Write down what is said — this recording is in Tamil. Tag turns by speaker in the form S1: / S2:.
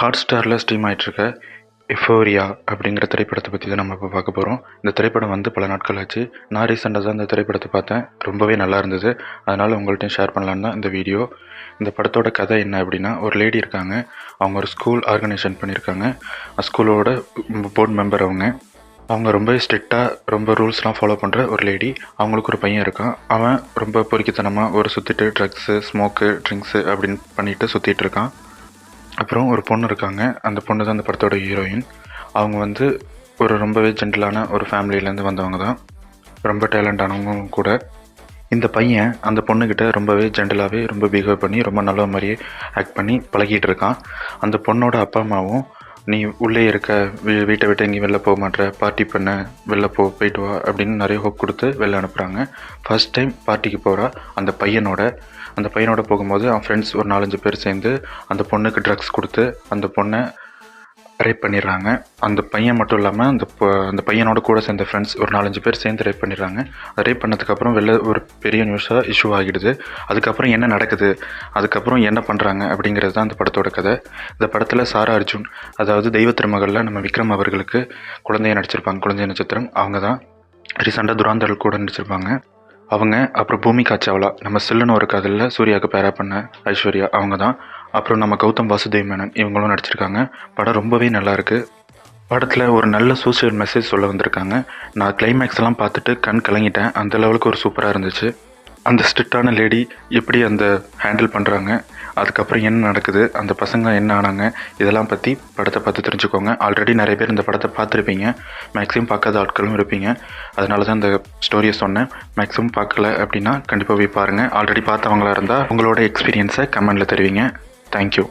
S1: ஹாட்ஸ்டாரில் ஸ்ட்ரீம் ஆகிட்டுருக்க எஃபோரியா அப்படிங்கிற திரைப்படத்தை பற்றி தான் நம்ம இப்போ பார்க்க போகிறோம். இந்த திரைப்படம் வந்து பல நாட்கள் ஆச்சு. நான் ரீசெண்டாக தான் இந்த திரைப்படத்தை பார்த்தேன். ரொம்பவே நல்லா இருந்தது. அதனால் உங்கள்கிட்டையும் ஷேர் பண்ணலான்னு தான் இந்த வீடியோ. இந்த படத்தோட கதை என்ன அப்படின்னா, ஒரு லேடி இருக்காங்க. அவங்க ஒரு ஸ்கூல் ஆர்கனைசேஷன் பண்ணியிருக்காங்க. ஸ்கூலோட போர்ட் மெம்பர் அவங்க ரொம்பவே ஸ்ட்ரிக்டாக ரொம்ப ரூல்ஸ்லாம் ஃபாலோ பண்ணுற ஒரு லேடி. அவங்களுக்கு ஒரு பையன் இருக்கான். அவன் ரொம்ப பொறுக்கித்தனமாக ஒரு சுற்றிட்டு ட்ரக்ஸு, ஸ்மோக்கு, ட்ரிங்க்ஸு அப்படின்னு பண்ணிட்டு சுற்றிட்டு இருக்கான். அப்புறம் ஒரு பொண்ணு இருக்காங்க. அந்த பொண்ணு தான் அந்த படத்தோட ஹீரோயின். அவங்க வந்து ஒரு ரொம்பவே ஜென்டிலான ஒரு ஃபேமிலியிலேருந்து வந்தவங்க தான். ரொம்ப டேலண்டானவங்க கூட. இந்த பையன் அந்த பொண்ணுக்கிட்ட ரொம்பவே ஜென்டிலாகவே ரொம்ப பிஹேவ் பண்ணி ரொம்ப நல்ல மாதிரியே ஆக்ட் பண்ணி பழகிட்டு இருக்கான். அந்த பொண்ணோட அப்பா அம்மாவும், நீ உள்ளே இருக்க, வீட்டை விட்டு எங்கேயும் வெளில போக மாட்டேற, பார்ட்டி பண்ண, வெளில போயிட்டு வா அப்படின்னு நிறைய ஹோப் கொடுத்து வெளில அனுப்புகிறாங்க. ஃபர்ஸ்ட் டைம் பார்ட்டிக்கு போகிறா அந்த பையனோட போகும்போது அவன் ஃப்ரெண்ட்ஸ் ஒரு 4-5 பேர் சேர்ந்து அந்த பொண்ணுக்கு ட்ரக்ஸ் கொடுத்து அந்த பொண்ணை ரேப் பண்ணிடுறாங்க. அந்த பையன் மட்டும் இல்லாமல் அந்த பையனோட கூட சேர்ந்த ஃப்ரெண்ட்ஸ் ஒரு 4-5 பேர் சேர்ந்து ரேப் பண்ணிடுறாங்க. அதை ரேப் பண்ணதுக்கப்புறம் வெளில ஒரு பெரிய நியூஸாக இஷ்யூ ஆகிடுது. அதுக்கப்புறம் என்ன நடக்குது, அதுக்கப்புறம் என்ன பண்ணுறாங்க அப்படிங்கிறது தான் அந்த படத்தோட கதை. இந்த படத்தில் சாரா அர்ஜுன், அதாவது தெய்வ திருமகளில் நம்ம விக்ரம் அவர்களுக்கு குழந்தைய நடிச்சிருப்பாங்க, குழந்தை நட்சத்திரம். அவங்க தான் ரீசெண்டாக துராந்தர் கூட நடிச்சிருப்பாங்க. அவங்க அப்புறம் பூமிகா சாவ்லா, நம்ம சில்லுன்னு ஒரு கதையில் சூர்யாவுக்கு பேரா பண்ண ஐஸ்வர்யா, அவங்க தான். அப்புறம் நம்ம கௌதம் வாசுதேவ் மேனன், இவங்களும் நடிச்சிருக்காங்க. படம் ரொம்பவே நல்லாயிருக்கு. படத்தில் ஒரு நல்ல சோஷியல் மெசேஜ் சொல்ல வந்திருக்காங்க. நான் கிளைமேக்ஸ் எல்லாம் பார்த்துட்டு கண் கலங்கிட்டேன். அந்த லெவலுக்கு ஒரு சூப்பராக இருந்துச்சு. அந்த ஸ்ட்ரிக்டான லேடி எப்படி அந்த ஹேண்டில் பண்ணுறாங்க, அதுக்கப்புறம் என்ன நடக்குது, அந்த பசங்க என்ன ஆனாங்க, இதெல்லாம் பற்றி படத்தை பார்த்து தெரிஞ்சுக்கோங்க. ஆல்ரெடி நிறைய பேர் இந்த படத்தை பார்த்துருப்பீங்க. மேக்ஸிமம் பார்க்காத ஆட்களும் இருப்பீங்க. அதனால தான் இந்த ஸ்டோரியை சொன்னேன். மேக்ஸிமம் பார்க்கல அப்படின்னா கண்டிப்பாக போய் பாருங்கள். ஆல்ரெடி பார்த்தவங்களா இருந்தால் உங்களோட எக்ஸ்பீரியன்ஸை கமெண்டில் தெரிவிங்க. தேங்க்யூ.